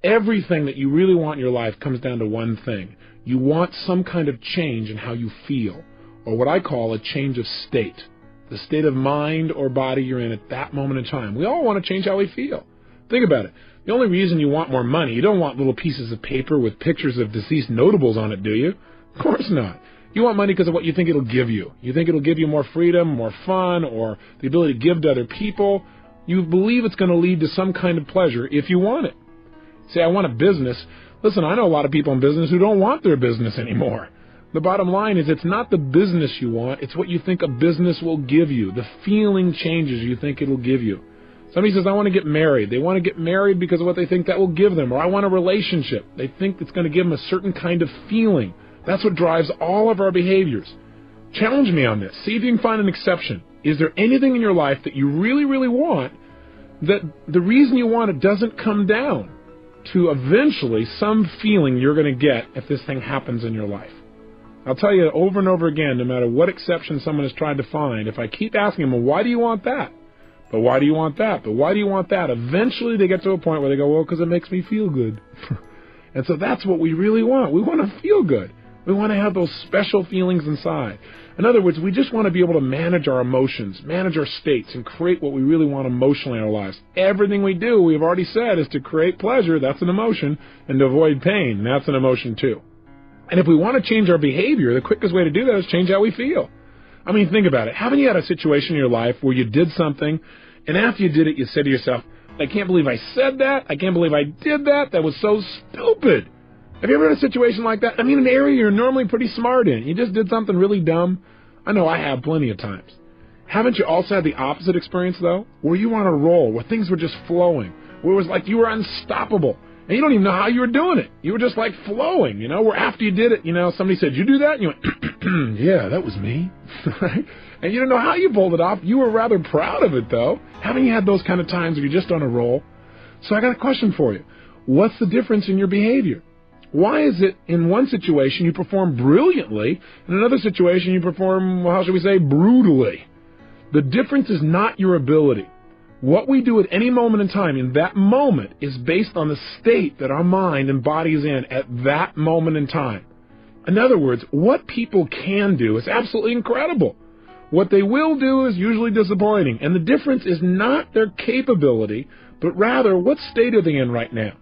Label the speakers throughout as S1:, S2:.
S1: Everything that you really want in your life comes down to one thing. You want some kind of change in how you feel, or what I call a change of state, the state of mind or body you're in at that moment in time. We all want to change how we feel. Think about it. The only reason you want more money, you don't want little pieces of paper with pictures of deceased notables on it, do you? Of course not. You want money because of what you think it'll give you. You think it'll give you more freedom, more fun, or the ability to give to other people. You believe it's going to lead to some kind of pleasure if you want it. Say, I want a business. Listen, I know a lot of people in business who don't want their business anymore. The bottom line is it's not the business you want, it's what you think a business will give you, the feeling changes you think it'll give you. Somebody says, I want to get married. They want to get married because of what they think that will give them. Or I want a relationship. They think it's going to give them a certain kind of feeling. That's what drives all of our behaviors. Challenge me on this. See if you can find an exception. Is there anything in your life that you really, really want that the reason you want it doesn't come down to eventually some feeling you're going to get if this thing happens in your life? I'll tell you over and over again, no matter what exception someone has tried to find, if I keep asking them, well, why do you want that? But why do you want that? But why do you want that? Eventually they get to a point where they go, well, because it makes me feel good. And so that's what we really want. We want to feel good. We want to have those special feelings inside. In other words, we just want to be able to manage our emotions, manage our states, and create what we really want emotionally in our lives. Everything we do, we've already said, is to create pleasure. That's an emotion. And to avoid pain. That's an emotion too. And if we want to change our behavior, the quickest way to do that is change how we feel. I mean, think about it. Haven't you had a situation in your life where you did something, and after you did it, you said to yourself, I can't believe I said that. I can't believe I did that. That was so stupid. Have you ever had a situation like that? I mean, an area you're normally pretty smart in. You just did something really dumb. I know I have plenty of times. Haven't you also had the opposite experience, though? Where you were on a roll, where things were just flowing, where it was like you were unstoppable. And you don't even know how you were doing it. You were just like flowing, where after you did it, somebody said, you do that? And you went, yeah, that was me. Right? And you didn't know how you pulled it off. You were rather proud of it, though. Haven't you had those kind of times where you're just on a roll? So I got a question for you. What's the difference in your behavior? Why is it in one situation you perform brilliantly, in another situation you perform, how should we say, brutally? The difference is not your ability. What we do at any moment in time, in that moment, is based on the state that our mind and body is in at that moment in time. In other words, what people can do is absolutely incredible. What they will do is usually disappointing. And the difference is not their capability, but rather what state are they in right now.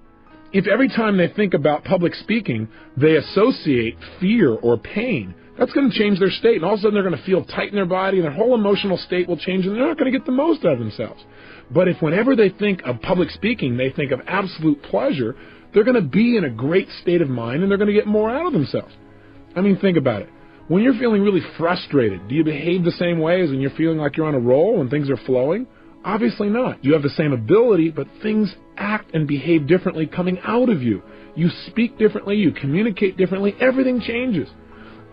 S1: If every time they think about public speaking, they associate fear or pain, that's going to change their state. And all of a sudden they're going to feel tight in their body, and their whole emotional state will change, and they're not going to get the most out of themselves. But if whenever they think of public speaking, they think of absolute pleasure, they're going to be in a great state of mind, and they're going to get more out of themselves. I mean, think about it. When you're feeling really frustrated, do you behave the same way as when you're feeling like you're on a roll and things are flowing? Obviously not. You have the same ability, but things act and behave differently coming out of you. You speak differently, you communicate differently, everything changes.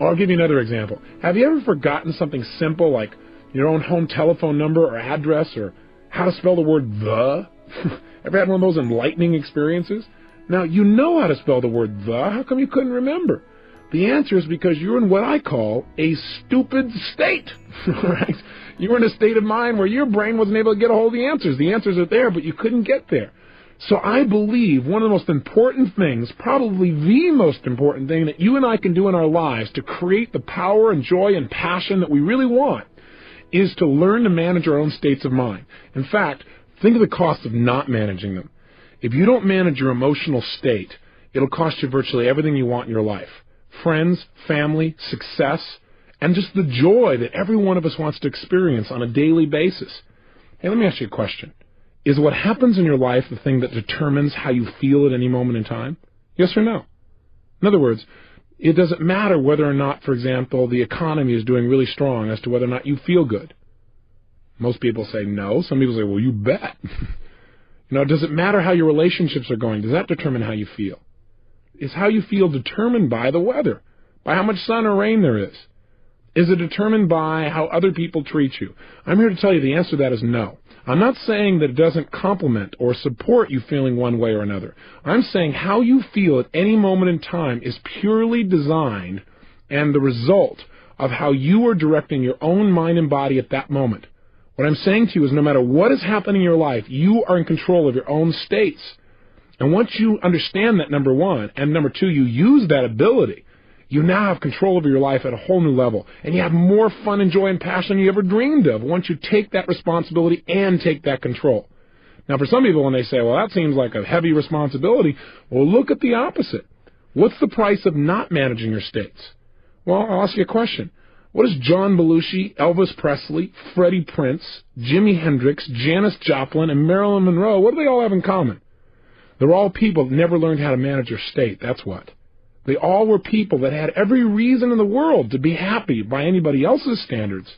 S1: Or I'll give you another example. Have you ever forgotten something simple like your own home telephone number or address, or how to spell the word the? Ever had one of those enlightening experiences? Now, you know how to spell the word the. How come you couldn't remember? The answer is because you're in what I call a stupid state. Right? You were in a state of mind where your brain wasn't able to get a hold of the answers. The answers are there, but you couldn't get there. So I believe one of the most important things, probably the most important thing that you and I can do in our lives to create the power and joy and passion that we really want, is to learn to manage our own states of mind. In fact, think of the cost of not managing them. If you don't manage your emotional state, it'll cost you virtually everything you want in your life. Friends, family, success, and just the joy that every one of us wants to experience on a daily basis. Hey, let me ask you a question. Is what happens in your life the thing that determines how you feel at any moment in time? Yes or no? In other words, it doesn't matter whether or not, for example, the economy is doing really strong as to whether or not you feel good. Most people say no. Some people say, well, you bet. Does it matter how your relationships are going? Does that determine how you feel? Is how you feel determined by the weather, by how much sun or rain there is? Is it determined by how other people treat you? I'm here to tell you the answer to that is no. I'm not saying that it doesn't complement or support you feeling one way or another. I'm saying how you feel at any moment in time is purely designed and the result of how you are directing your own mind and body at that moment. What I'm saying to you is no matter what is happening in your life, you are in control of your own states. And once you understand that, number one, and number two, you use that ability, you now have control over your life at a whole new level. And you have more fun and joy and passion than you ever dreamed of once you take that responsibility and take that control. Now, for some people, when they say, well, that seems like a heavy responsibility, well, look at the opposite. What's the price of not managing your states? Well, I'll ask you a question. What does John Belushi, Elvis Presley, Freddie Prinze, Jimi Hendrix, Janis Joplin, and Marilyn Monroe, what do they all have in common? They're all people that never learned how to manage their state, that's what. They all were people that had every reason in the world to be happy by anybody else's standards,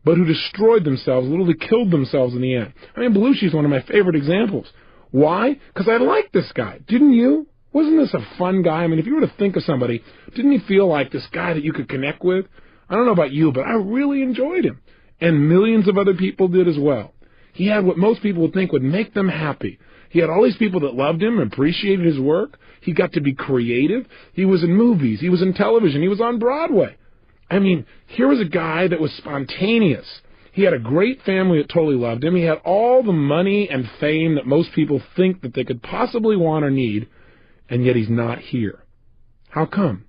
S1: but who destroyed themselves, literally killed themselves in the end. I mean, Belushi is one of my favorite examples. Why? Because I like this guy. Didn't you? Wasn't this a fun guy? I mean, if you were to think of somebody, didn't you feel like this guy that you could connect with? I don't know about you, but I really enjoyed him. And millions of other people did as well. He had what most people would think would make them happy. He had all these people that loved him, appreciated his work. He got to be creative. He was in movies. He was in television. He was on Broadway. I mean, here was a guy that was spontaneous. He had a great family that totally loved him. He had all the money and fame that most people think that they could possibly want or need, and yet he's not here. How come?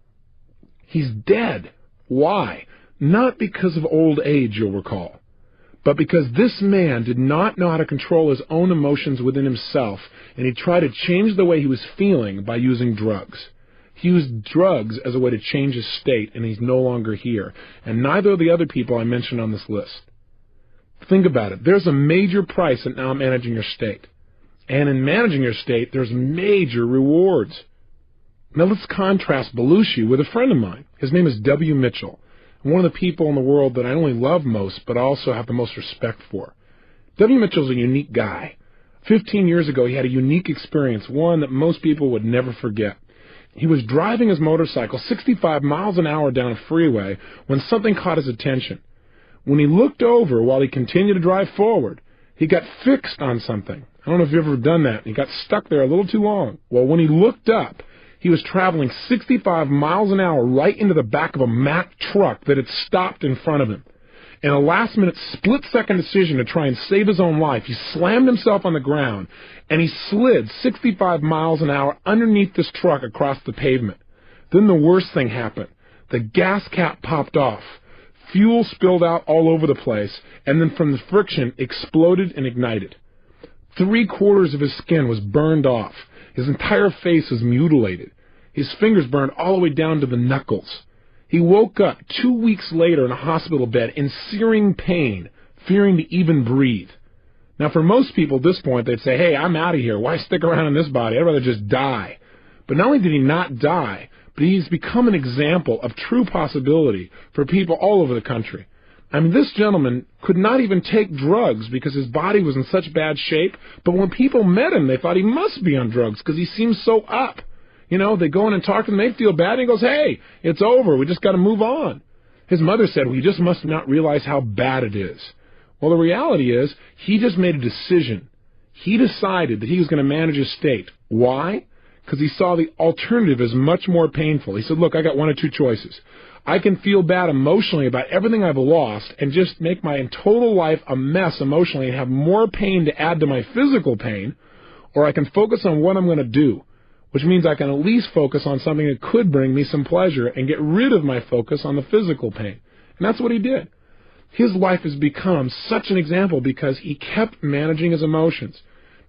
S1: He's dead. Why? Not because of old age, you'll recall, but because this man did not know how to control his own emotions within himself, and he tried to change the way he was feeling by using drugs. He used drugs as a way to change his state, and he's no longer here. And neither of the other people I mentioned on this list. Think about it. There's a major price in not managing your state. And in managing your state, there's major rewards. Now let's contrast Belushi with a friend of mine. His name is W. Mitchell. One of the people in the world that I not only love most, but also have the most respect for. W. Mitchell's a unique guy. 15 years ago, he had a unique experience, one that most people would never forget. He was driving his motorcycle 65 miles an hour down a freeway when something caught his attention. When he looked over while he continued to drive forward, he got fixed on something. I don't know if you've ever done that. He got stuck there a little too long. Well, when he looked up, he was traveling 65 miles an hour right into the back of a Mack truck that had stopped in front of him. In a last-minute, split-second decision to try and save his own life, he slammed himself on the ground, and he slid 65 miles an hour underneath this truck across the pavement. Then the worst thing happened. The gas cap popped off. Fuel spilled out all over the place, and then from the friction, exploded and ignited. 3/4 of his skin was burned off. His entire face was mutilated. His fingers burned all the way down to the knuckles. He woke up 2 weeks later in a hospital bed in searing pain, fearing to even breathe. Now, for most people at this point, they'd say, hey, I'm out of here. Why stick around in this body? I'd rather just die. But not only did he not die, but he's become an example of true possibility for people all over the country. I mean, this gentleman could not even take drugs because his body was in such bad shape, but when people met him, they thought he must be on drugs because he seemed so up. You know, they go in and talk to him, they feel bad, and he goes, hey, it's over, we just got to move on. His mother said, well, you just must not realize how bad it is. Well, the reality is, he just made a decision. He decided that he was going to manage his state. Why? Because he saw the alternative as much more painful. He said, look, I got one of two choices. I can feel bad emotionally about everything I've lost and just make my total life a mess emotionally and have more pain to add to my physical pain, or I can focus on what I'm going to do, which means I can at least focus on something that could bring me some pleasure and get rid of my focus on the physical pain. And that's what he did. His life has become such an example because he kept managing his emotions.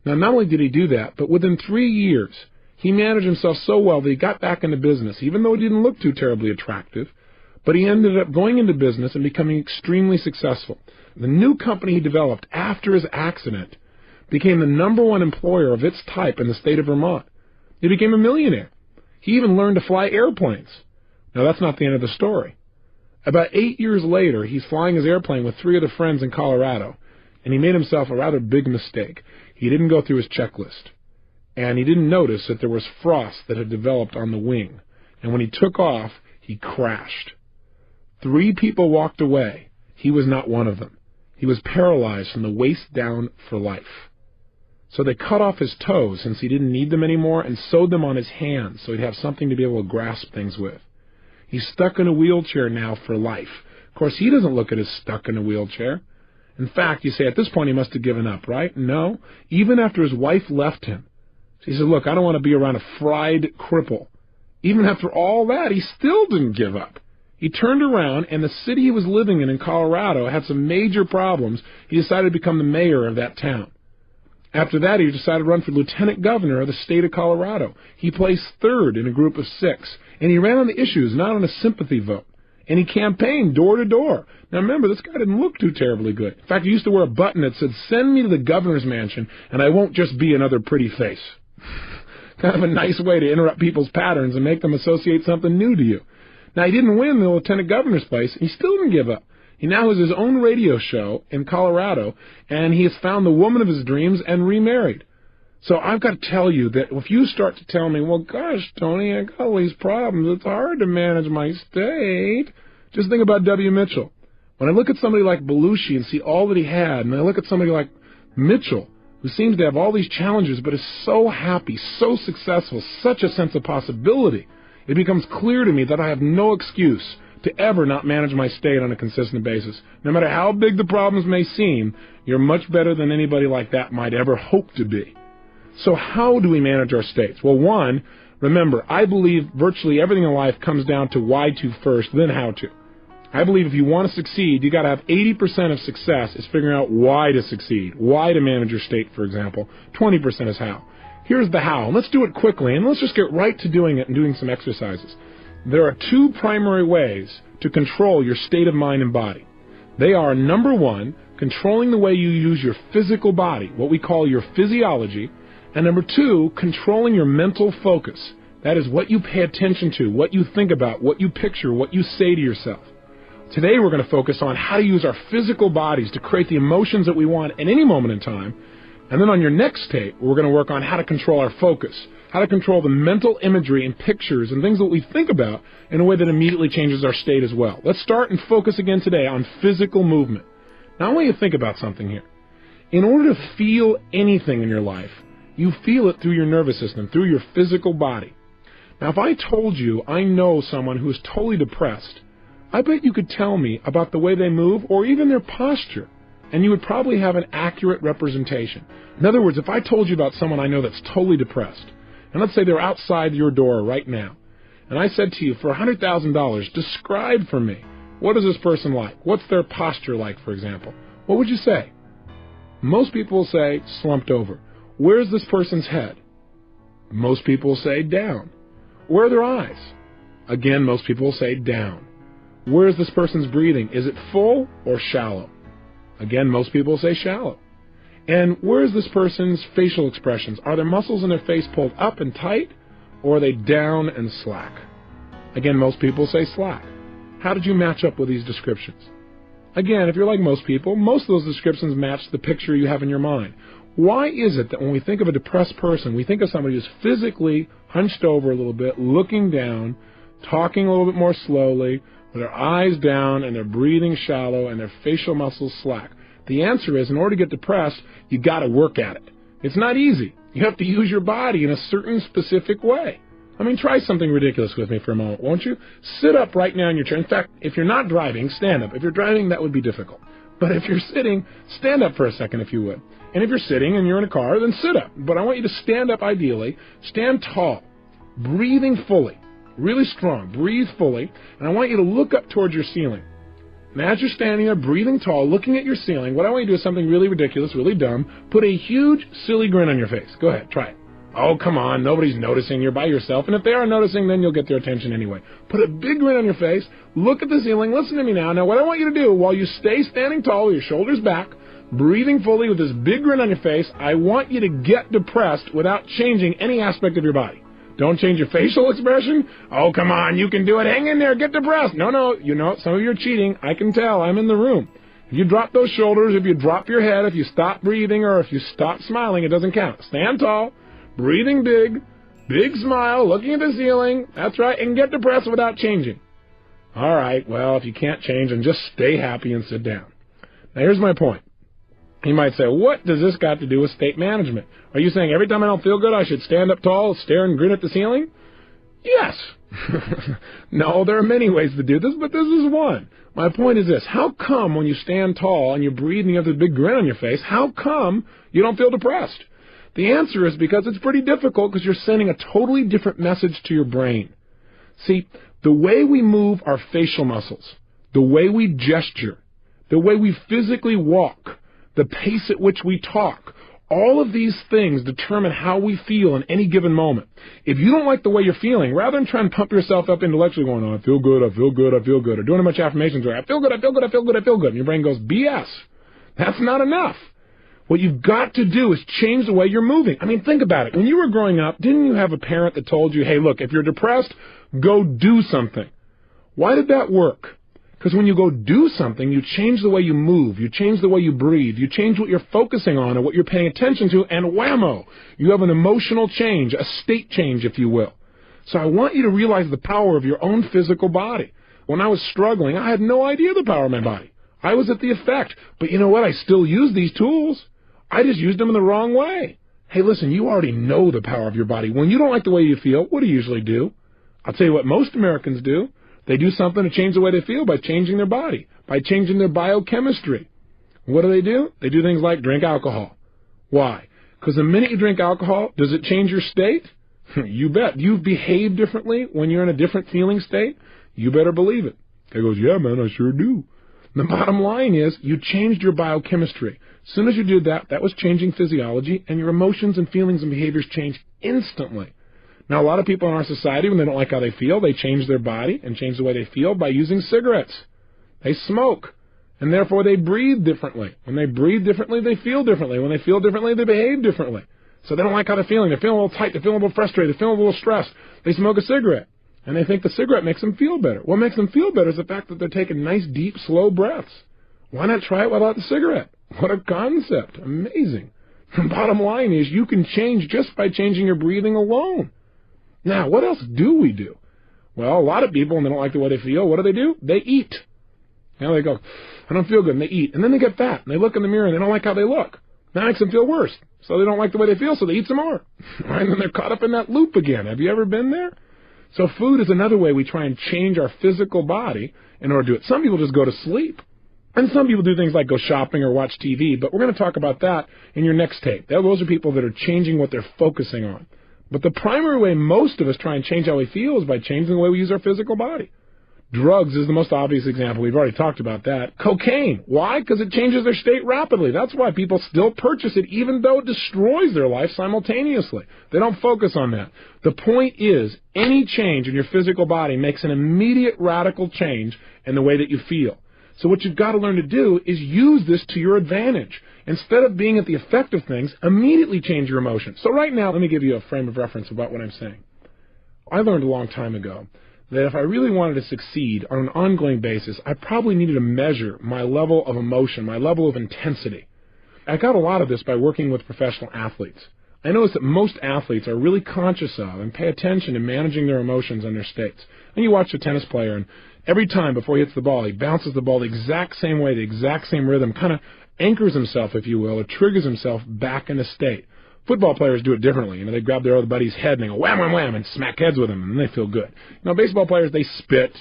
S1: Now, not only did he do that, but within 3 years, he managed himself so well that he got back into business, even though he didn't look too terribly attractive. But he ended up going into business and becoming extremely successful. The new company he developed after his accident became the #1 employer of its type in the state of Vermont. He became a millionaire. He even learned to fly airplanes. Now, that's not the end of the story. About 8 years later, he's flying his airplane with 3 other friends in Colorado, and he made himself a rather big mistake. He didn't go through his checklist, and he didn't notice that there was frost that had developed on the wing. And when he took off, he crashed. 3 people walked away. He was not one of them. He was paralyzed from the waist down for life. So they cut off his toes since he didn't need them anymore and sewed them on his hands so he'd have something to be able to grasp things with. He's stuck in a wheelchair now for life. Of course, he doesn't look at as stuck in a wheelchair. In fact, you say at this point he must have given up, right? No. Even after his wife left him, So he said, look, I don't want to be around a fried cripple. Even after all that, he still didn't give up. He turned around, and the city he was living in Colorado had some major problems. He decided to become the mayor of that town. After that, he decided to run for lieutenant governor of the state of Colorado. He placed third in a group of 6, and he ran on the issues, not on a sympathy vote. And he campaigned door to door. Now remember, this guy didn't look too terribly good. In fact, he used to wear a button that said, "Send me to the governor's mansion, and I won't just be another pretty face." Kind of a nice way to interrupt people's patterns and make them associate something new to you. Now, he didn't win the lieutenant governor's place. He still didn't give up. He now has his own radio show in Colorado, and he has found the woman of his dreams and remarried. So I've got to tell you that if you start to tell me, well, gosh, Tony, I got all these problems, it's hard to manage my state, just think about W. Mitchell. When I look at somebody like Belushi and see all that he had, and I look at somebody like Mitchell, who seems to have all these challenges but is so happy, so successful, such a sense of possibility, it becomes clear to me that I have no excuse to ever not manage my state on a consistent basis. No matter how big the problems may seem, you're much better than anybody like that might ever hope to be. So how do we manage our states? Well, one, remember, I believe virtually everything in life comes down to why to first, then how to. I believe if you want to succeed, you got to have 80% of success is figuring out why to succeed, why to manage your state, for example. 20% is how. Here's the how. Let's do it quickly, and let's just get right to doing it and doing some exercises. There are 2 primary ways to control your state of mind and body. They are, number 1, controlling the way you use your physical body, what we call your physiology, and number 2, controlling your mental focus. That is what you pay attention to, what you think about, what you picture, what you say to yourself. Today we're going to focus on how to use our physical bodies to create the emotions that we want at any moment in time. And then on your next tape, we're going to work on how to control our focus, how to control the mental imagery and pictures and things that we think about in a way that immediately changes our state as well. Let's start and focus again today on physical movement. Now I want you to think about something here. In order to feel anything in your life, you feel it through your nervous system, through your physical body. Now if I told you I know someone who is totally depressed, I bet you could tell me about the way they move or even their posture, and you would probably have an accurate representation. In other words, if I told you about someone I know that's totally depressed, and let's say they're outside your door right now, and I said to you, for $100,000, describe for me, what is this person like? What's their posture like, for example? What would you say? Most people will say, slumped over. Where's this person's head? Most people will say, down. Where are their eyes? Again, most people will say, down. Where is this person's breathing? Is it full or shallow? Again, most people say shallow. And where is this person's facial expressions? Are their muscles in their face pulled up and tight, or are they down and slack? Again, most people say slack. How did you match up with these descriptions? Again, if you're like most people, most of those descriptions match the picture you have in your mind. Why is it that when we think of a depressed person, we think of somebody who's physically hunched over a little bit, looking down, talking a little bit more slowly, with their eyes down and their breathing shallow and their facial muscles slack? The answer is, in order to get depressed, you got to work at it. It's not easy. You have to use your body in a certain specific way. I mean, try something ridiculous with me for a moment, won't you? Sit up right now in your chair. In fact, if you're not driving, stand up. If you're driving, that would be difficult. But if you're sitting, stand up for a second if you would. And if you're sitting and you're in a car, then sit up. But I want you to stand up ideally. Stand tall, breathing fully. Really strong. Breathe fully. And I want you to look up towards your ceiling. And as you're standing there, breathing tall, looking at your ceiling, what I want you to do is something really ridiculous, really dumb. Put a huge, silly grin on your face. Go ahead. Try it. Oh, come on. Nobody's noticing. You're by yourself. And if they are noticing, then you'll get their attention anyway. Put a big grin on your face. Look at the ceiling. Listen to me now. Now, what I want you to do, while you stay standing tall with your shoulders back, breathing fully with this big grin on your face, I want you to get depressed without changing any aspect of your body. Don't change your facial expression. Oh, come on, you can do it. Hang in there. Get depressed. No, you know, some of you are cheating. I can tell. I'm in the room. If you drop those shoulders, if you drop your head, if you stop breathing, or if you stop smiling, it doesn't count. Stand tall, breathing big smile, looking at the ceiling. That's right, and get depressed without changing. All right, well, if you can't change, then just stay happy and sit down. Now, here's my point. You might say, what does this got to do with state management? Are you saying every time I don't feel good, I should stand up tall, stare and grin at the ceiling? Yes. No, there are many ways to do this, but this is one. My point is this. How come when you stand tall and you breathe and you have this big grin on your face, how come you don't feel depressed? The answer is because it's pretty difficult because you're sending a totally different message to your brain. See, the way we move our facial muscles, the way we gesture, the way we physically walk, the pace at which we talk, all of these things determine how we feel in any given moment. If you don't like the way you're feeling, rather than trying to pump yourself up intellectually going, oh, I feel good, I feel good, I feel good, or doing a bunch of affirmations where I feel good, I feel good, I feel good, I feel good, and your brain goes, BS. That's not enough. What you've got to do is change the way you're moving. I mean, think about it. When you were growing up, didn't you have a parent that told you, hey, look, if you're depressed, go do something? Why did that work? Because when you go do something, you change the way you move, you change the way you breathe, you change what you're focusing on and what you're paying attention to, and whammo, you have an emotional change, a state change, if you will. So I want you to realize the power of your own physical body. When I was struggling, I had no idea the power of my body. I was at the effect. But you know what? I still use these tools. I just used them in the wrong way. Hey, listen, you already know the power of your body. When you don't like the way you feel, what do you usually do? I'll tell you what most Americans do. They do something to change the way they feel by changing their body, by changing their biochemistry. What do? They do things like drink alcohol. Why? Because the minute you drink alcohol, does it change your state? You bet. You behave differently when you're in a different feeling state? You better believe it. Guy goes, yeah, man, I sure do. The bottom line is you changed your biochemistry. As soon as you did that, that was changing physiology, and your emotions and feelings and behaviors change instantly. Now, a lot of people in our society, when they don't like how they feel, they change their body and change the way they feel by using cigarettes. They smoke, and therefore they breathe differently. When they breathe differently, they feel differently. When they feel differently, they behave differently. So they don't like how they're feeling. They're feeling a little tight. They're feeling a little frustrated. They're feeling a little stressed. They smoke a cigarette, and they think the cigarette makes them feel better. What makes them feel better is the fact that they're taking nice, deep, slow breaths. Why not try it without the cigarette? What a concept. Amazing. The bottom line is you can change just by changing your breathing alone. Now, what else do we do? Well, a lot of people, when they don't like the way they feel, what do? They eat. You know, they go, I don't feel good, and they eat. And then they get fat, and they look in the mirror, and they don't like how they look. That makes them feel worse. So they don't like the way they feel, so they eat some more. Right? And then they're caught up in that loop again. Have you ever been there? So food is another way we try and change our physical body in order to do it. Some people just go to sleep. And some people do things like go shopping or watch TV, but we're going to talk about that in your next tape. Those are people that are changing what they're focusing on. But the primary way most of us try and change how we feel is by changing the way we use our physical body. Drugs is the most obvious example. We've already talked about that. Cocaine. Why? Because it changes their state rapidly. That's why people still purchase it, even though it destroys their life simultaneously. They don't focus on that. The point is, any change in your physical body makes an immediate radical change in the way that you feel. So what you've got to learn to do is use this to your advantage. Instead of being at the effect of things, immediately change your emotions. So right now, let me give you a frame of reference about what I'm saying. I learned a long time ago that if I really wanted to succeed on an ongoing basis, I probably needed to measure my level of emotion, my level of intensity. I got a lot of this by working with professional athletes. I noticed that most athletes are really conscious of and pay attention to managing their emotions and their states. And you watch a tennis player, and every time before he hits the ball, he bounces the ball the exact same way, the exact same rhythm, kind of anchors himself, if you will, or triggers himself back in a state. Football players do it differently. They grab their other buddy's head and they go wham, wham, wham, and smack heads with him, and they feel good. Baseball players, they spit,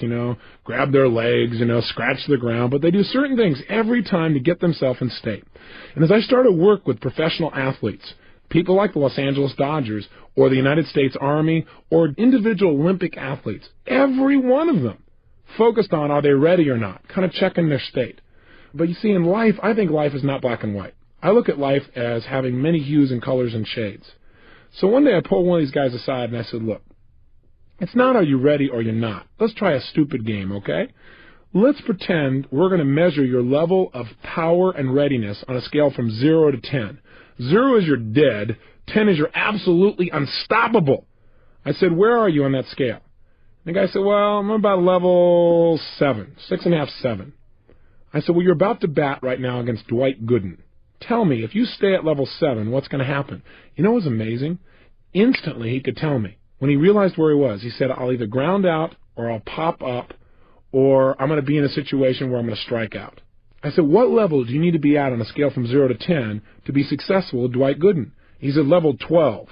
S1: grab their legs, scratch the ground, but they do certain things every time to get themselves in state. And as I started to work with professional athletes, people like the Los Angeles Dodgers or the United States Army or individual Olympic athletes, every one of them focused on are they ready or not, kind of checking their state. But you see, in life, I think life is not black and white. I look at life as having many hues and colors and shades. So one day I pulled one of these guys aside and I said, look, it's not are you ready or you're not. Let's try a stupid game, okay? Let's pretend we're going to measure your level of power and readiness on a scale from 0 to 10. 0 is you're dead. 10 is you're absolutely unstoppable. I said, where are you on that scale? The guy said, well, I'm about level 7, 6.5, 7. I said, well, you're about to bat right now against Dwight Gooden. Tell me, if you stay at level 7, what's going to happen? You know what was amazing? Instantly, he could tell me. When he realized where he was, he said, I'll either ground out, or I'll pop up, or I'm going to be in a situation where I'm going to strike out. I said, what level do you need to be at on a scale from 0 to 10 to be successful with Dwight Gooden? He said, level 12.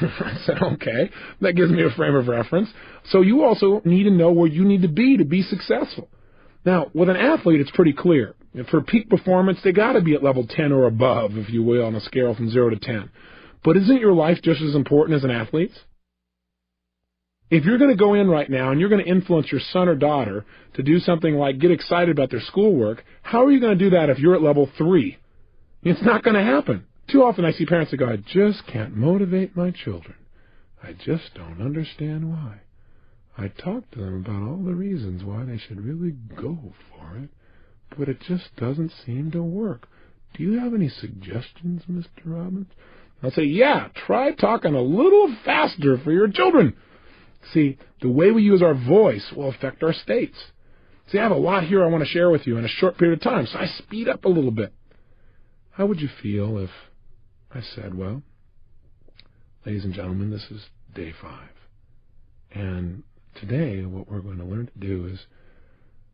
S1: I said, okay, that gives me a frame of reference. So you also need to know where you need to be successful. Now, with an athlete, it's pretty clear. For peak performance, they got to be at level 10 or above, if you will, on a scale from 0 to 10. But isn't your life just as important as an athlete's? If you're going to go in right now and you're going to influence your son or daughter to do something like get excited about their schoolwork, how are you going to do that if you're at level 3? It's not going to happen. Too often I see parents that go, I just can't motivate my children. I just don't understand why. I talk to them about all the reasons why they should really go for it, but it just doesn't seem to work. Do you have any suggestions, Mr. Robbins? I'll say, yeah, try talking a little faster for your children. See, the way we use our voice will affect our states. See, I have a lot here I want to share with you in a short period of time, so I speed up a little bit. How would you feel if I said, well, ladies and gentlemen, this is day 5. And today what we're going to learn to do is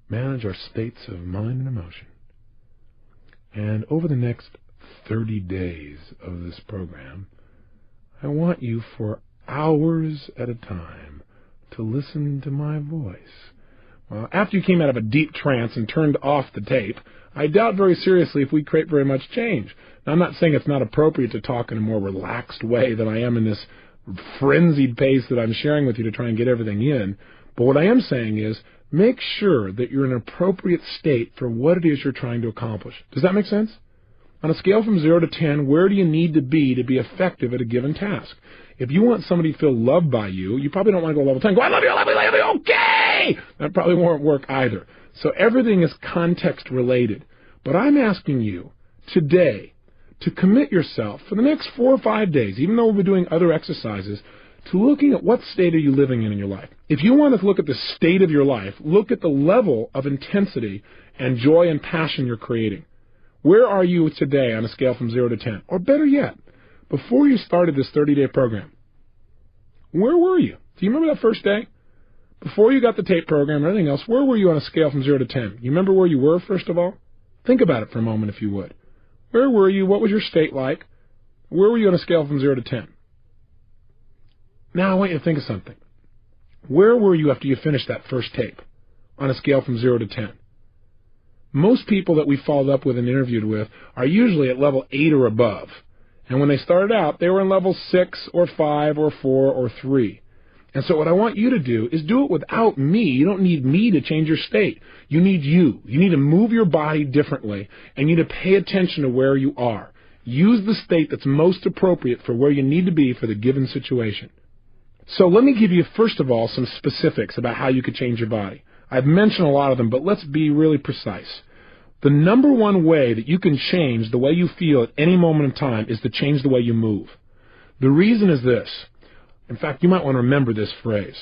S1: manage our states of mind and emotion. And over the next 30 days of this program, I want you for hours at a time to listen to my voice. Well, after you came out of a deep trance and turned off the tape, I doubt very seriously if we create very much change. Now, I'm not saying it's not appropriate to talk in a more relaxed way than I am in this frenzied pace that I'm sharing with you to try and get everything in. But what I am saying is make sure that you're in an appropriate state for what it is you're trying to accomplish. Does that make sense? On a scale from 0 to 10, where do you need to be effective at a given task? If you want somebody to feel loved by you, you probably don't want to go level 10. Go, I love you, I love you, I love you, okay! That probably won't work either. So everything is context related. But I'm asking you today to commit yourself for the next 4 or 5 days, even though we'll be doing other exercises, to looking at what state are you living in your life. If you want to look at the state of your life, look at the level of intensity and joy and passion you're creating. Where are you today on a scale from 0 to 10? Or better yet, before you started this 30-day program, where were you? Do you remember that first day? Before you got the tape program or anything else, where were you on a scale from 0 to 10? You remember where you were, first of all? Think about it for a moment, if you would. Where were you? What was your state like? Where were you on a scale from 0 to 10? Now I want you to think of something. Where were you after you finished that first tape on a scale from 0 to 10? Most people that we followed up with and interviewed with are usually at level 8 or above. And when they started out, they were in level 6 or 5 or 4 or 3. And so what I want you to do is do it without me. You don't need me to change your state. You need you. You need to move your body differently, and you need to pay attention to where you are. Use the state that's most appropriate for where you need to be for the given situation. So let me give you, first of all, some specifics about how you could change your body. I've mentioned a lot of them, but let's be really precise. The number one way that you can change the way you feel at any moment in time is to change the way you move. The reason is this. In fact, you might want to remember this phrase.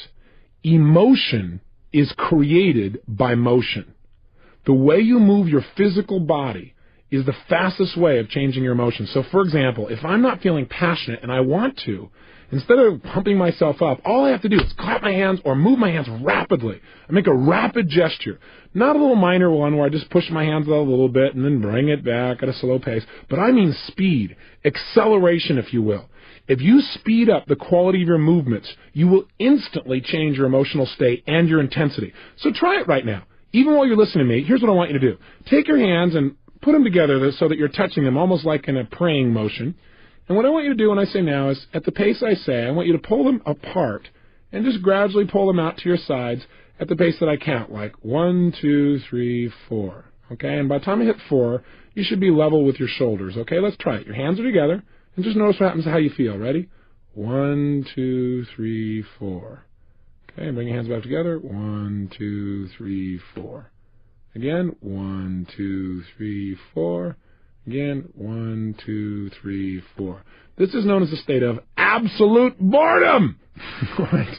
S1: Emotion is created by motion. The way you move your physical body is the fastest way of changing your emotions. So, for example, if I'm not feeling passionate and I want to, instead of pumping myself up, all I have to do is clap my hands or move my hands rapidly. I make a rapid gesture. Not a little minor one where I just push my hands out a little bit and then bring it back at a slow pace, but I mean speed, acceleration, if you will. If you speed up the quality of your movements, you will instantly change your emotional state and your intensity. So try it right now. Even while you're listening to me, here's what I want you to do. Take your hands and put them together so that you're touching them almost like in a praying motion. And what I want you to do when I say now is, at the pace I say, I want you to pull them apart and just gradually pull them out to your sides at the pace that I count, like 1, 2, 3, 4. Okay, and by the time I hit 4, you should be level with your shoulders. Okay, let's try it. Your hands are together, and just notice what happens to how you feel. Ready? 1, 2, 3, 4. Okay, bring your hands back together. 1, 2, 3, 4. Again, 1, 2, 3, 4. Again, 1, 2, 3, 4. This is known as a state of absolute boredom. Right?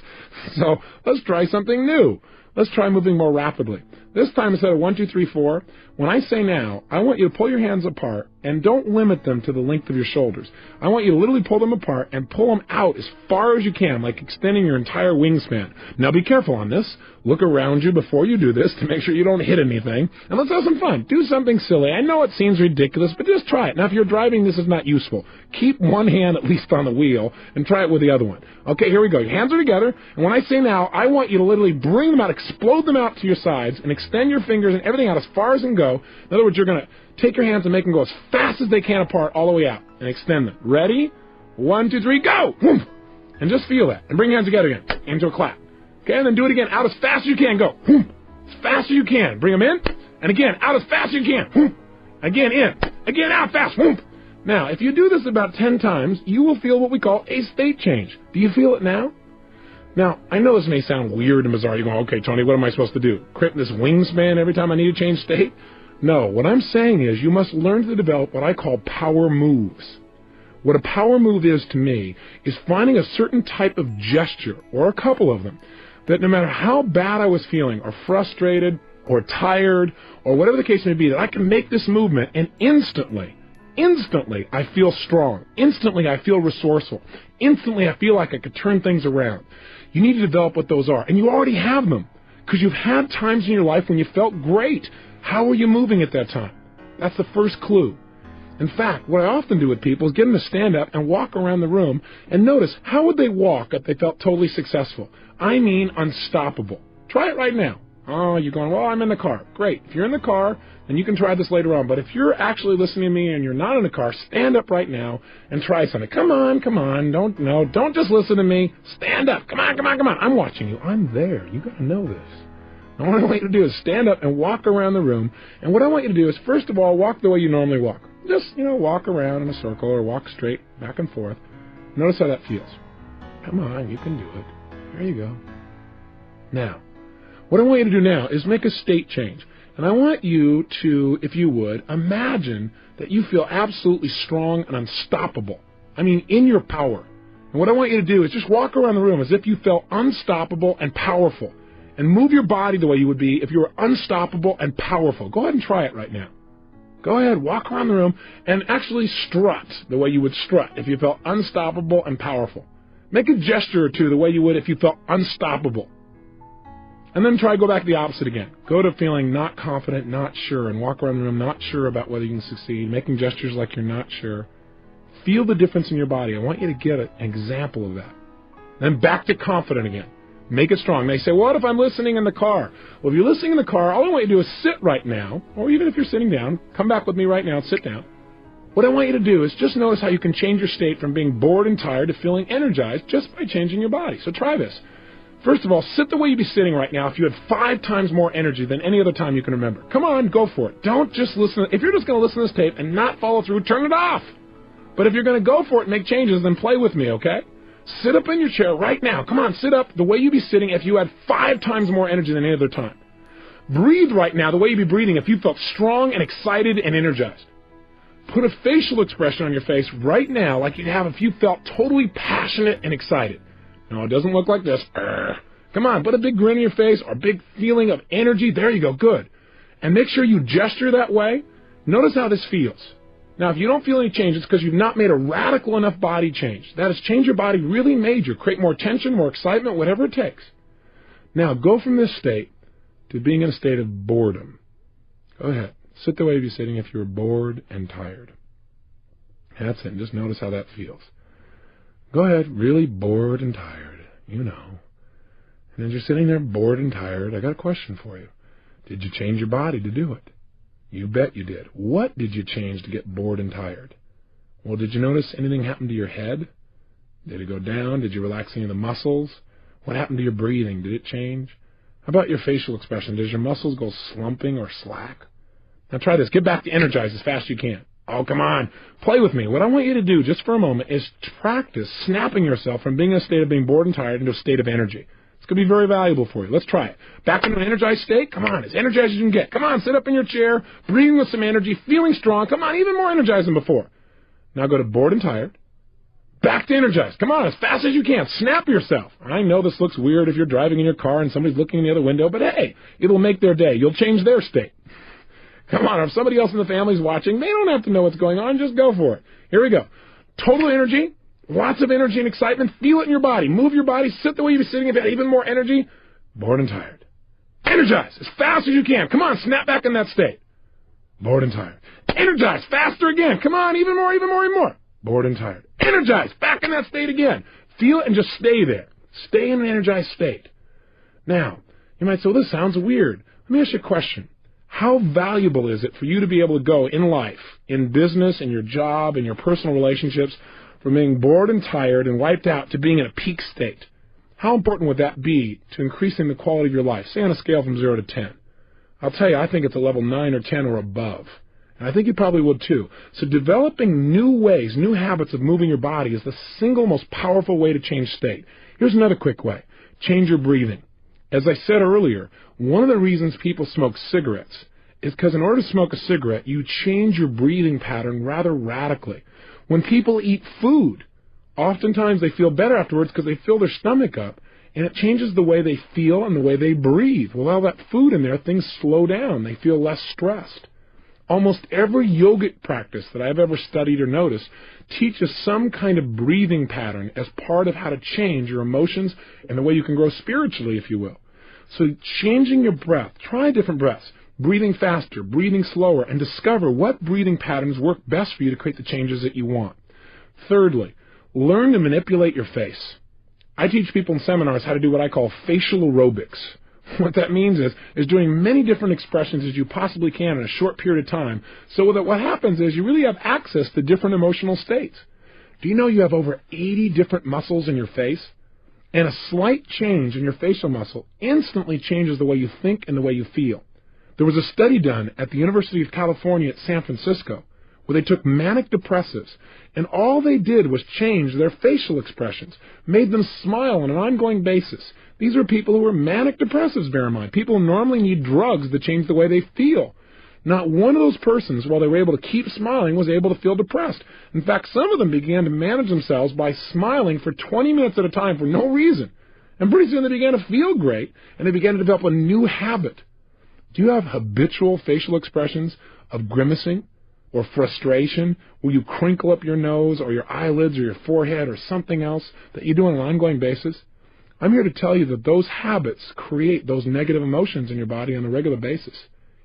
S1: So let's try something new. Let's try moving more rapidly. This time, instead of 1, 2, 3, 4, when I say now, I want you to pull your hands apart and don't limit them to the length of your shoulders. I want you to literally pull them apart and pull them out as far as you can, like extending your entire wingspan. Now be careful on this. Look around you before you do this to make sure you don't hit anything. And let's have some fun. Do something silly. I know it seems ridiculous, but just try it. Now if you're driving, this is not useful. Keep one hand at least on the wheel and try it with the other one. Okay, here we go. Your hands are together. And when I say now, I want you to literally bring them out, explode them out to your sides, and extend your fingers and everything out as far as it can go. In other words, you're going to take your hands and make them go as fast as they can apart all the way out and extend them. Ready? 1, 2, 3, go! Whoomp. And just feel that. And bring your hands together again into a clap. Okay, and then do it again. Out as fast as you can. Go. Whoomp. As fast as you can. Bring them in. And again, out as fast as you can. Whoomp. Again, in. Again, out fast. Whoomp. Now, if you do this about 10 times, you will feel what we call a state change. Do you feel it now? Now, I know this may sound weird and bizarre. You're going, okay, Tony, what am I supposed to do? Create this wingspan every time I need to change state? No, what I'm saying is you must learn to develop what I call power moves. What a power move is to me is finding a certain type of gesture, or a couple of them, that no matter how bad I was feeling, or frustrated, or tired, or whatever the case may be, that I can make this movement and instantly I feel strong. Instantly I feel resourceful. Instantly I feel like I could turn things around. You need to develop what those are. And you already have them, because you've had times in your life when you felt great. How were you moving at that time? That's the first clue. In fact, what I often do with people is get them to stand up and walk around the room and notice how would they walk if they felt totally successful. I mean unstoppable. Try it right now. Oh, you're going, well, I'm in the car. Great. If you're in the car, then you can try this later on. But if you're actually listening to me and you're not in the car, stand up right now and try something. Come on. Don't just listen to me. Stand up. Come on. I'm watching you. I'm there. You got to know this. And what I want you to do is stand up and walk around the room. And what I want you to do is, first of all, walk the way you normally walk. Just, walk around in a circle or walk straight back and forth. Notice how that feels. Come on, you can do it. There you go. Now, what I want you to do now is make a state change. And I want you to, if you would, imagine that you feel absolutely strong and unstoppable. I mean, in your power. And what I want you to do is just walk around the room as if you felt unstoppable and powerful. And move your body the way you would be if you were unstoppable and powerful. Go ahead and try it right now. Go ahead, walk around the room and actually strut the way you would strut if you felt unstoppable and powerful. Make a gesture or two the way you would if you felt unstoppable. And then go back to the opposite again. Go to feeling not confident, not sure, and walk around the room not sure about whether you can succeed, making gestures like you're not sure. Feel the difference in your body. I want you to get an example of that. Then back to confident again. Make it strong. They say, what if I'm listening in the car? Well, if you're listening in the car, all I want you to do is sit right now, or even if you're sitting down, come back with me right now and sit down. What I want you to do is just notice how you can change your state from being bored and tired to feeling energized just by changing your body. So try this. First of all, sit the way you'd be sitting right now if you had 5 times more energy than any other time you can remember. Come on, go for it. Don't just listen. If you're just going to listen to this tape and not follow through, turn it off. But if you're going to go for it and make changes, then play with me, okay? Sit up in your chair right now. Come on, sit up the way you'd be sitting if you had 5 times more energy than any other time. Breathe right now the way you'd be breathing if you felt strong and excited and energized. Put a facial expression on your face right now like you'd have if you felt totally passionate and excited. No, it doesn't look like this. Come on, put a big grin on your face or a big feeling of energy. There you go, good. And make sure you gesture that way. Notice how this feels. Now, if you don't feel any change, it's because you've not made a radical enough body change. That is, change your body really major. Create more tension, more excitement, whatever it takes. Now, go from this state to being in a state of boredom. Go ahead. Sit the way you'd be sitting if you were bored and tired. That's it. And just notice how that feels. Go ahead. Really bored and tired. You know. And as you're sitting there bored and tired, I got a question for you. Did you change your body to do it? You bet you did. What did you change to get bored and tired? Well, did you notice anything happen to your head? Did it go down? Did you relax any of the muscles? What happened to your breathing? Did it change? How about your facial expression? Does your muscles go slumping or slack? Now try this. Get back to energize as fast as you can. Oh, come on. Play with me. What I want you to do just for a moment is to practice snapping yourself from being in a state of being bored and tired into a state of energy. It's going to be very valuable for you. Let's try it. Back into an energized state. Come on, as energized as you can get. Come on, sit up in your chair, breathing with some energy, feeling strong. Come on, even more energized than before. Now go to bored and tired. Back to energized. Come on, as fast as you can. Snap yourself. I know this looks weird if you're driving in your car and somebody's looking in the other window, but hey, it'll make their day. You'll change their state. Come on, if somebody else in the family's watching, they don't have to know what's going on. Just go for it. Here we go. Total energy. Lots of energy and excitement. Feel it in your body. Move your body. Sit the way you'd be sitting if you had even more energy. Bored and tired. Energize as fast as you can. Come on, snap back in that state. Bored and tired. Energize faster again. Come on, even more, even more, even more. Bored and tired. Energize back in that state again. Feel it and just stay there. Stay in an energized state. Now, you might say, well, this sounds weird. Let me ask you a question. How valuable is it for you to be able to go in life, in business, in your job, in your personal relationships, from being bored and tired and wiped out to being in a peak state. How important would that be to increasing the quality of your life, say on a scale from 0 to 10? I'll tell you, I think it's a level 9 or 10 or above. And I think you probably would too. So developing new ways, new habits of moving your body is the single most powerful way to change state. Here's another quick way. Change your breathing. As I said earlier, one of the reasons people smoke cigarettes is because in order to smoke a cigarette, you change your breathing pattern rather radically. When people eat food, oftentimes they feel better afterwards because they fill their stomach up, and it changes the way they feel and the way they breathe. With all that food in there, things slow down. They feel less stressed. Almost every yogic practice that I've ever studied or noticed teaches some kind of breathing pattern as part of how to change your emotions and the way you can grow spiritually, if you will. So changing your breath, try different breaths, breathing faster, breathing slower, and discover what breathing patterns work best for you to create the changes that you want. Thirdly, learn to manipulate your face. I teach people in seminars how to do what I call facial aerobics. What that means is doing many different expressions as you possibly can in a short period of time, so that what happens is you really have access to different emotional states. Do you know you have over 80 different muscles in your face? And a slight change in your facial muscle instantly changes the way you think and the way you feel. There was a study done at the University of California at San Francisco where they took manic depressives, and all they did was change their facial expressions, made them smile on an ongoing basis. These are people who are manic depressives, bear in mind. People who normally need drugs to change the way they feel. Not one of those persons, while they were able to keep smiling, was able to feel depressed. In fact, some of them began to manage themselves by smiling for 20 minutes at a time for no reason. And pretty soon they began to feel great, and they began to develop a new habit. Do you have habitual facial expressions of grimacing or frustration, where you crinkle up your nose or your eyelids or your forehead or something else that you do on an ongoing basis? I'm here to tell you that those habits create those negative emotions in your body on a regular basis.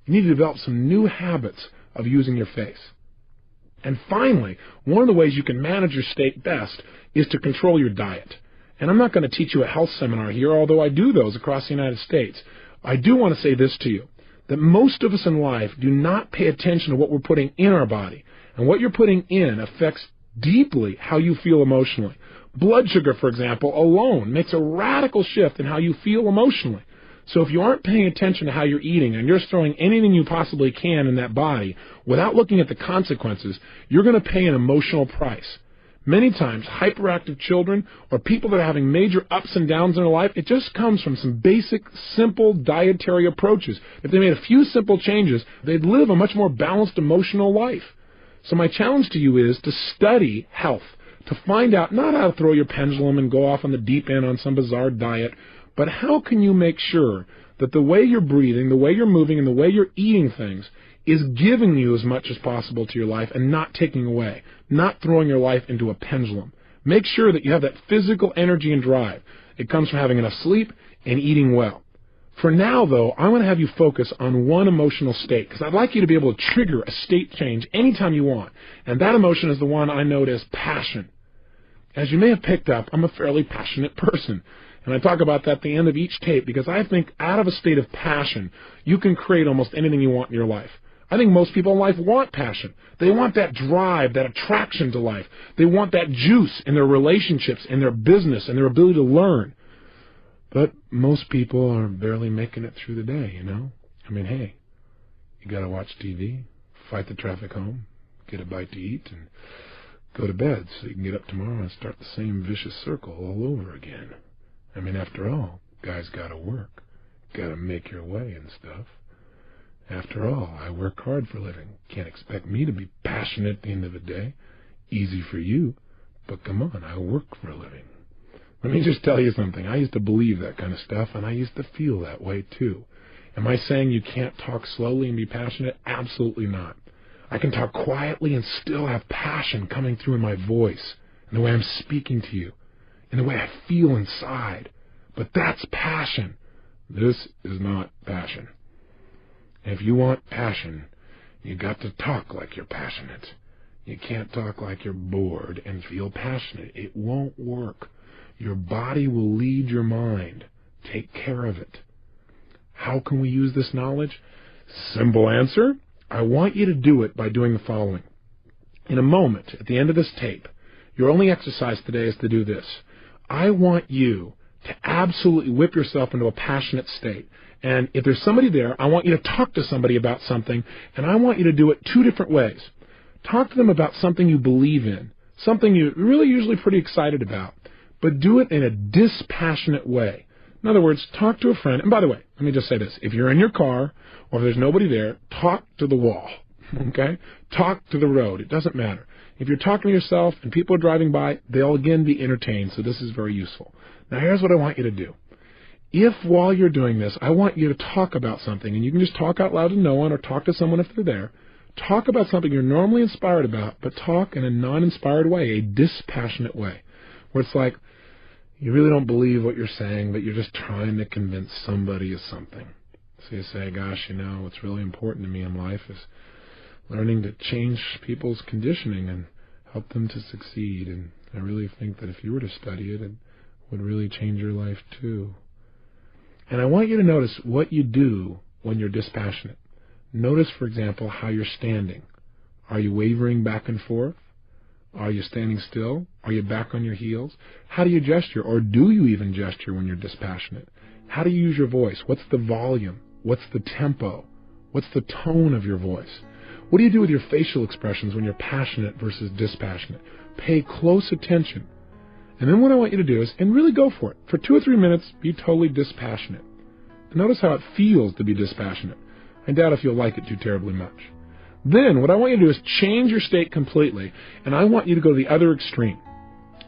S1: You need to develop some new habits of using your face. And finally, one of the ways you can manage your state best is to control your diet. And I'm not going to teach you a health seminar here, although I do those across the United States. I do want to say this to you, that most of us in life do not pay attention to what we're putting in our body. And what you're putting in affects deeply how you feel emotionally. Blood sugar, for example, alone makes a radical shift in how you feel emotionally. So if you aren't paying attention to how you're eating and you're throwing anything you possibly can in that body without looking at the consequences, you're going to pay an emotional price. Many times, hyperactive children or people that are having major ups and downs in their life, it just comes from some basic, simple dietary approaches. If they made a few simple changes, they'd live a much more balanced emotional life. So my challenge to you is to study health, to find out not how to throw your pendulum and go off on the deep end on some bizarre diet, but how can you make sure that the way you're breathing, the way you're moving, and the way you're eating things is giving you as much as possible to your life and not taking away, not throwing your life into a pendulum. Make sure that you have that physical energy and drive. It comes from having enough sleep and eating well. For now, though, I want to have you focus on one emotional state, because I'd like you to be able to trigger a state change anytime you want. And that emotion is the one I note as passion. As you may have picked up, I'm a fairly passionate person. And I talk about that at the end of each tape because I think out of a state of passion, you can create almost anything you want in your life. I think most people in life want passion. They want that drive, that attraction to life. They want that juice in their relationships, in their business, and their ability to learn. But most people are barely making it through the day, you know? I mean, hey, you got to watch TV, fight the traffic home, get a bite to eat, and go to bed so you can get up tomorrow and start the same vicious circle all over again. I mean, after all, guys got to work, got to make your way and stuff. After all, I work hard for a living. Can't expect me to be passionate at the end of the day. Easy for you, but come on, I work for a living. Let me just tell you something. I used to believe that kind of stuff, and I used to feel that way too. Am I saying you can't talk slowly and be passionate? Absolutely not. I can talk quietly and still have passion coming through in my voice, in the way I'm speaking to you, in the way I feel inside. But that's passion. This is not passion. If you want passion, you got to talk like you're passionate. You can't talk like you're bored and feel passionate. It won't work. Your body will lead your mind. Take care of it. How can we use this knowledge? Simple answer. I want you to do it by doing the following. In a moment, at the end of this tape, Your only exercise today is to do this. I want you to absolutely whip yourself into a passionate state. And if there's somebody there, I want you to talk to somebody about something, and I want you to do it 2 different ways. Talk to them about something you believe in, something you're really usually pretty excited about, but do it in a dispassionate way. In other words, talk to a friend. And by the way, let me just say this. If you're in your car or if there's nobody there, talk to the wall, okay? Talk to the road. It doesn't matter. If you're talking to yourself and people are driving by, they'll again be entertained, so this is very useful. Now, here's what I want you to do. If while you're doing this, I want you to talk about something, and you can just talk out loud to no one or talk to someone if they're there, talk about something you're normally inspired about, but talk in a non-inspired way, a dispassionate way, where it's like, you really don't believe what you're saying, but you're just trying to convince somebody of something. So you say, gosh, what's really important to me in life is learning to change people's conditioning and help them to succeed. And I really think that if you were to study it, it would really change your life too. And I want you to notice what you do when you're dispassionate. Notice, for example, how you're standing. Are you wavering back and forth? Are you standing still? Are you back on your heels? How do you gesture, or do you even gesture when you're dispassionate? How do you use your voice? What's the volume? What's the tempo? What's the tone of your voice? What do you do with your facial expressions when you're passionate versus dispassionate? Pay close attention. And then what I want you to do is, and really go for it. For 2 or 3 minutes, be totally dispassionate. And notice how it feels to be dispassionate. I doubt if you'll like it too terribly much. Then what I want you to do is change your state completely, and I want you to go to the other extreme.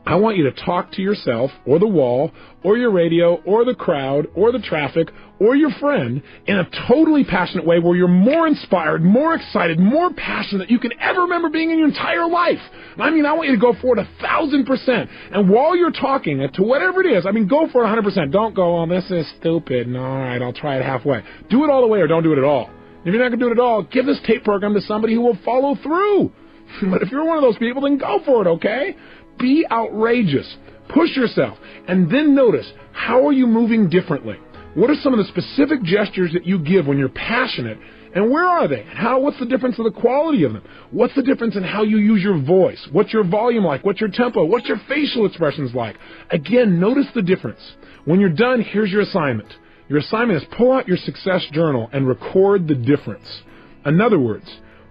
S1: I want you to talk to yourself or the wall or your radio or the crowd or the traffic or your friend in a totally passionate way where you're more inspired, more excited, more passionate than you can ever remember being in your entire life. I want you to go for it 1,000%. And while you're talking to whatever it is, go for it 100%. Don't go, oh, this is stupid. No, all right, I'll try it halfway. Do it all the way or don't do it at all. If you're not going to do it at all, give this tape program to somebody who will follow through. But if you're one of those people, then go for it, okay? Be outrageous. Push yourself. And then notice, how are you moving differently? What are some of the specific gestures that you give when you're passionate? And where are they? What's the difference in the quality of them? What's the difference in how you use your voice? What's your volume like? What's your tempo? What's your facial expressions like? Again, notice the difference. When you're done, here's your assignment. Your assignment is pull out your success journal and record the difference. In other words,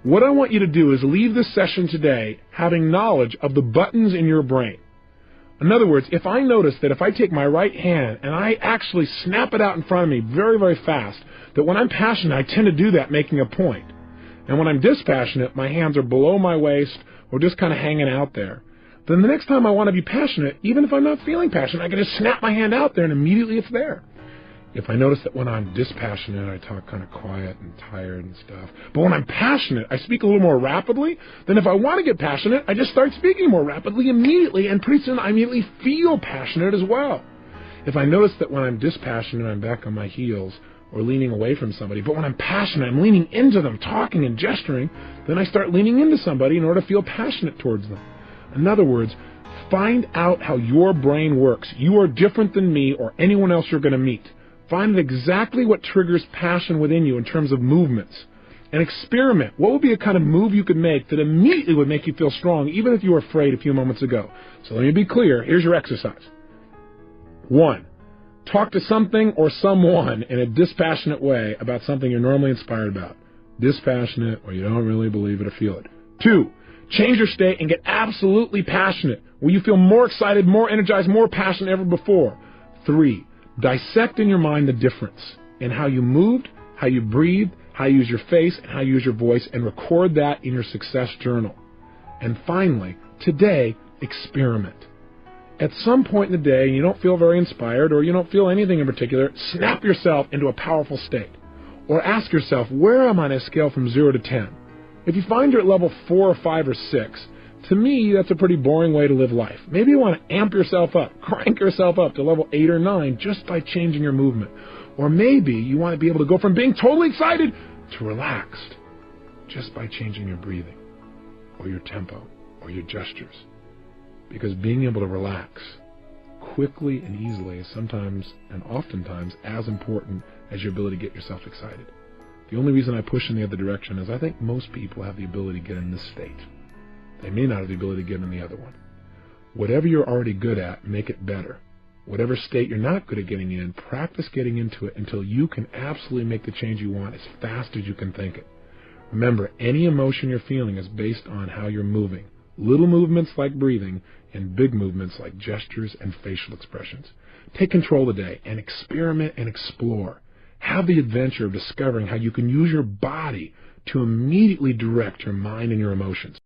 S1: what I want you to do is leave this session today having knowledge of the buttons in your brain. In other words, if I notice that if I take my right hand and I actually snap it out in front of me very, very fast, that when I'm passionate, I tend to do that making a point. And when I'm dispassionate, my hands are below my waist or just kind of hanging out there. Then the next time I want to be passionate, even if I'm not feeling passionate, I can just snap my hand out there and immediately it's there. If I notice that when I'm dispassionate, I talk kind of quiet and tired and stuff. But when I'm passionate, I speak a little more rapidly. Then if I want to get passionate, I just start speaking more rapidly immediately, and pretty soon I immediately feel passionate as well. If I notice that when I'm dispassionate, I'm back on my heels or leaning away from somebody, but when I'm passionate, I'm leaning into them, talking and gesturing, then I start leaning into somebody in order to feel passionate towards them. In other words, find out how your brain works. You are different than me or anyone else you're going to meet. Find exactly what triggers passion within you in terms of movements. And experiment. What would be a kind of move you could make that immediately would make you feel strong, even if you were afraid a few moments ago? So let me be clear. Here's your exercise. 1. Talk to something or someone in a dispassionate way about something you're normally inspired about. Dispassionate, or you don't really believe it or feel it. 2. Change your state and get absolutely passionate, where you feel more excited, more energized, more passionate than ever before. 3. Dissect in your mind the difference in how you moved, how you breathed, how you use your face, and how you use your voice, and record that in your success journal. And finally, today, experiment. At some point in the day, you don't feel very inspired, or you don't feel anything in particular, snap yourself into a powerful state. Or ask yourself, where am I on a scale from 0 to 10? If you find you're at level 4 or 5 or 6, to me, that's a pretty boring way to live life. Maybe you want to amp yourself up, crank yourself up to level 8 or 9 just by changing your movement. Or maybe you want to be able to go from being totally excited to relaxed just by changing your breathing or your tempo or your gestures. Because being able to relax quickly and easily is sometimes and oftentimes as important as your ability to get yourself excited. The only reason I push in the other direction is I think most people have the ability to get in this state. They may not have the ability to get in the other one. Whatever you're already good at, make it better. Whatever state you're not good at getting in, practice getting into it until you can absolutely make the change you want as fast as you can think it. Remember, any emotion you're feeling is based on how you're moving. Little movements like breathing and big movements like gestures and facial expressions. Take control today and experiment and explore. Have the adventure of discovering how you can use your body to immediately direct your mind and your emotions.